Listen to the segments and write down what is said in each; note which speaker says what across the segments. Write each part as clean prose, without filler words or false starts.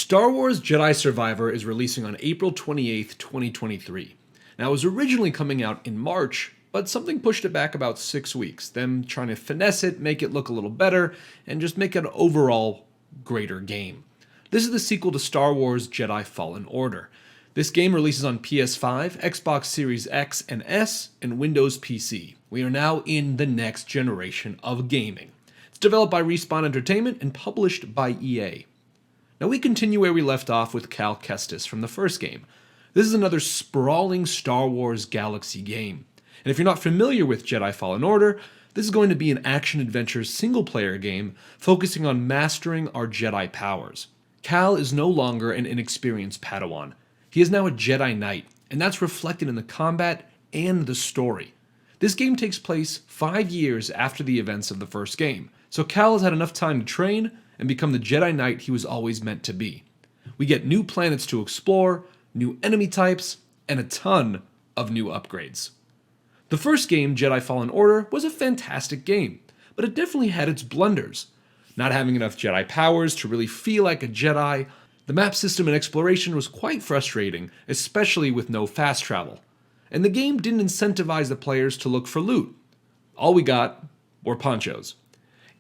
Speaker 1: Star Wars Jedi Survivor is releasing on April 28th, 2023. Now, it was originally coming out in March, but something pushed it back about 6 weeks, them trying to finesse it, make it look a little better, and just make it an overall greater game. This is the sequel to Star Wars Jedi Fallen Order. This game releases on PS5, Xbox Series X and S, and Windows PC. We are now in the next generation of gaming. It's developed by Respawn Entertainment and published by EA. Now we continue where we left off with Cal Kestis from the first game. This is another sprawling Star Wars galaxy game. And if you're not familiar with Jedi Fallen Order, this is going to be an action-adventure single-player game focusing on mastering our Jedi powers. Cal is no longer an inexperienced Padawan. He is now a Jedi Knight, and that's reflected in the combat and the story. This game takes place 5 years after the events of the first game, so Cal has had enough time to train and become the Jedi Knight he was always meant to be. We get new planets to explore, new enemy types, and a ton of new upgrades. The first game, Jedi Fallen Order, was a fantastic game, but it definitely had its blunders. Not having enough Jedi powers to really feel like a Jedi, the map system and exploration was quite frustrating, especially with no fast travel. And the game didn't incentivize the players to look for loot. All we got were ponchos.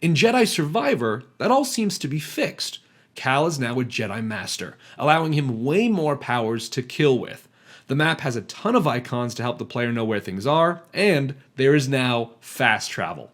Speaker 1: In Jedi Survivor, that all seems to be fixed. Cal is now a Jedi Master, allowing him way more powers to kill with. The map has a ton of icons to help the player know where things are, and there is now fast travel.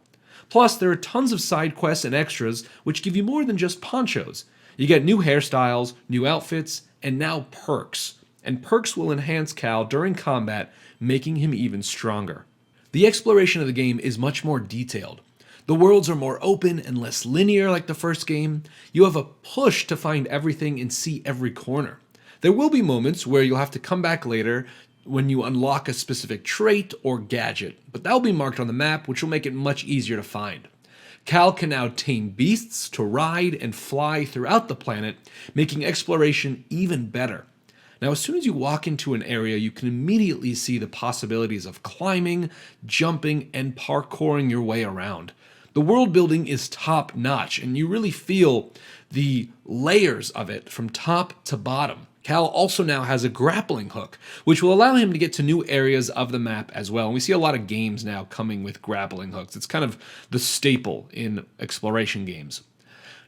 Speaker 1: Plus, there are tons of side quests and extras which give you more than just ponchos. You get new hairstyles, new outfits, and now perks. And perks will enhance Cal during combat, making him even stronger. The exploration of the game is much more detailed. The worlds are more open and less linear like the first game. You have a push to find everything and see every corner. There will be moments where you'll have to come back later when you unlock a specific trait or gadget, but that will be marked on the map, which will make it much easier to find. Cal can now tame beasts to ride and fly throughout the planet, making exploration even better. Now, as soon as you walk into an area, you can immediately see the possibilities of climbing, jumping, and parkouring your way around. The world building is top notch, and you really feel the layers of it from top to bottom. Cal also now has a grappling hook, which will allow him to get to new areas of the map as well. And we see a lot of games now coming with grappling hooks. It's kind of the staple in exploration games.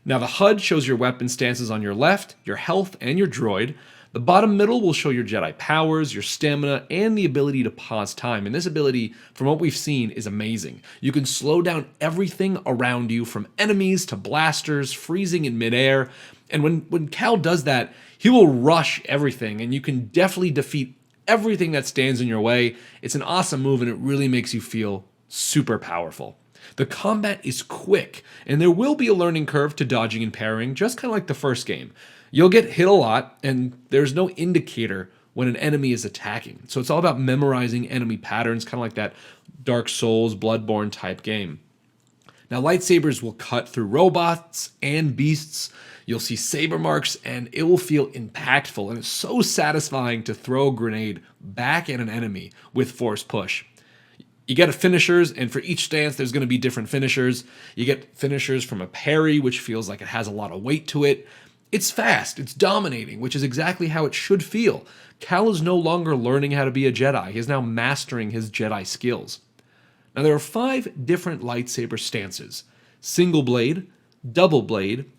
Speaker 1: Now the HUD shows your weapon stances on your left, your health, and your droid. The bottom middle will show your Jedi powers, your stamina, and the ability to pause time. And this ability, from what we've seen, is amazing. You can slow down everything around you, from enemies to blasters, freezing in midair. And when Cal does that, he will rush everything, and you can definitely defeat everything that stands in your way. It's an awesome move, and it really makes you feel super powerful. The combat is quick, and there will be a learning curve to dodging and parrying, just kind of like the first game. You'll get hit a lot, and there's no indicator when an enemy is attacking. So it's all about memorizing enemy patterns, kind of like that Dark Souls, Bloodborne type game. Now, lightsabers will cut through robots and beasts. You'll see saber marks, and it will feel impactful, and it's so satisfying to throw a grenade back at an enemy with force push. You get finishers, and for each stance, there's going to be different finishers. You get finishers from a parry, which feels like it has a lot of weight to it. It's fast, it's dominating, which is exactly how it should feel. Cal is no longer learning how to be a Jedi. He is now mastering his Jedi skills. Now, there are 5 different lightsaber stances: single blade, double blade,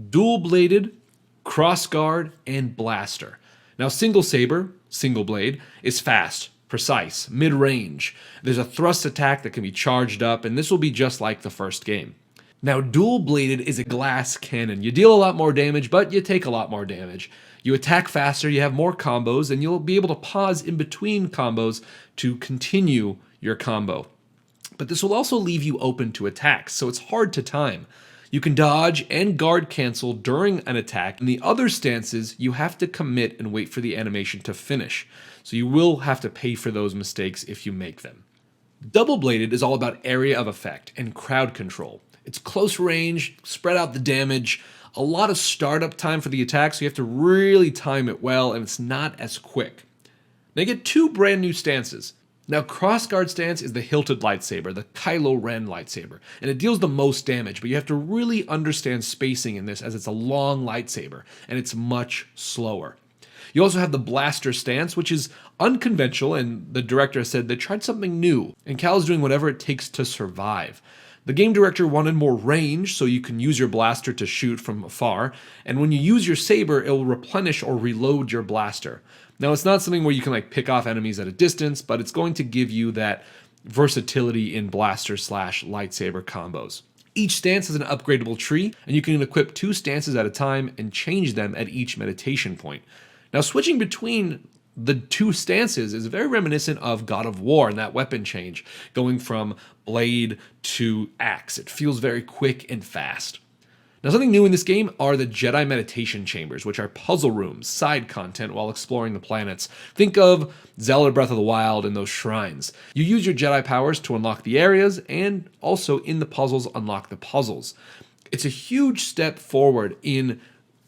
Speaker 1: dual bladed, cross guard, and blaster. Now, single saber, single blade, is fast, precise, mid-range. There's a thrust attack that can be charged up, and this will be just like the first game. Now, dual-bladed is a glass cannon. You deal a lot more damage, but you take a lot more damage. You attack faster, you have more combos, and you'll be able to pause in between combos to continue your combo. But this will also leave you open to attacks, so it's hard to time. You can dodge and guard cancel during an attack. In the other stances, you have to commit and wait for the animation to finish. So you will have to pay for those mistakes if you make them. Double-bladed is all about area of effect and crowd control. It's close range, spread out the damage, a lot of startup time for the attack, so you have to really time it well, and it's not as quick. Now you get 2 brand new stances. Now, crossguard stance is the hilted lightsaber, the Kylo Ren lightsaber, and it deals the most damage, but you have to really understand spacing in this as it's a long lightsaber, and it's much slower. You also have the blaster stance, which is unconventional, and the director said they tried something new, and Cal is doing whatever it takes to survive. The game director wanted more range, so you can use your blaster to shoot from afar, and when you use your saber, it will replenish or reload your blaster. Now, it's not something where you can pick off enemies at a distance, but it's going to give you that versatility in blaster/lightsaber combos. Each stance is an upgradable tree, and you can equip 2 stances at a time and change them at each meditation point. Now, switching between the 2 stances is very reminiscent of God of War and that weapon change, going from blade to axe. It feels very quick and fast. Now, something new in this game are the Jedi meditation chambers, which are puzzle rooms, side content while exploring the planets. Think of Zelda Breath of the Wild and those shrines. You use your Jedi powers to unlock the areas, and also in the puzzles, unlock the puzzles. It's a huge step forward in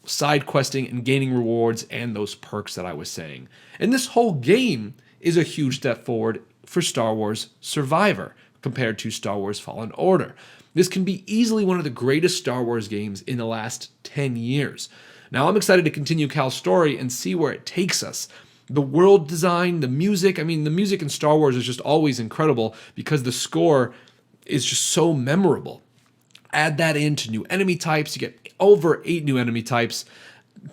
Speaker 1: side questing and gaining rewards and those perks that I was saying. And this whole game is a huge step forward for Star Wars Survivor compared to Star Wars Fallen Order. This can be easily one of the greatest Star Wars games in the last 10 years. Now, I'm excited to continue Cal's story and see where it takes us. The world design, the music, the music in Star Wars is just always incredible because the score is just so memorable. Add that into new enemy types, you get over 8 new enemy types,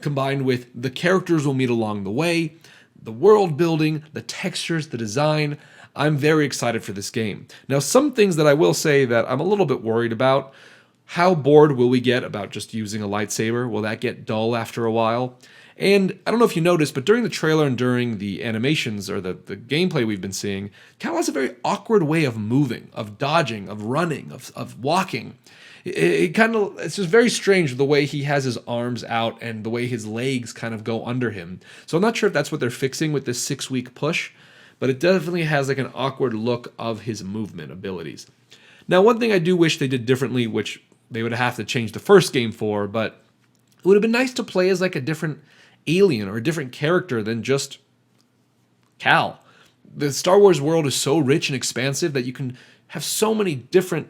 Speaker 1: combined with the characters we'll meet along the way, the world building, the textures, the design. I'm very excited for this game. Now, some things that I will say that I'm a little bit worried about. How bored will we get about just using a lightsaber? Will that get dull after a while? And I don't know if you noticed, but during the trailer and during the animations or the gameplay we've been seeing, Cal has a very awkward way of moving, of dodging, of running, of walking. It's just very strange the way he has his arms out and the way his legs kind of go under him. So I'm not sure if that's what they're fixing with this 6-week push, but it definitely has an awkward look of his movement abilities. Now, one thing I do wish they did differently, which they would have to change the first game for, but it would have been nice to play as a different alien or a different character than just Cal. The Star Wars world is so rich and expansive that you can have so many different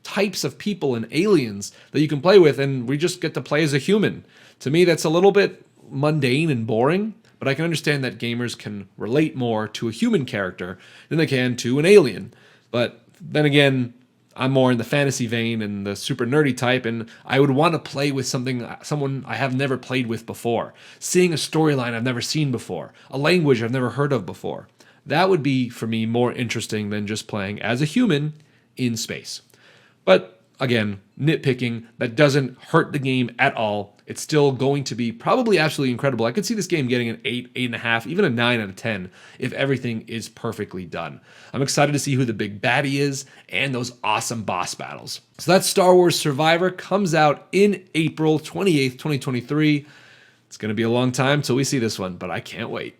Speaker 1: types of people and aliens that you can play with, and we just get to play as a human. To me, that's a little bit mundane and boring, but I can understand that gamers can relate more to a human character than they can to an alien. But then again, I'm more in the fantasy vein and the super nerdy type, and I would want to play with someone I have never played with before, seeing a storyline I've never seen before, a language I've never heard of before. That would be, for me, more interesting than just playing as a human in space. But again, nitpicking, that doesn't hurt the game at all. It's still going to be probably absolutely incredible. I could see this game getting an 8, 8.5, even a 9 out of 10 if everything is perfectly done. I'm excited to see who the big baddie is and those awesome boss battles. So that's Star Wars Survivor, comes out in April 28th, 2023. It's going to be a long time till we see this one, but I can't wait.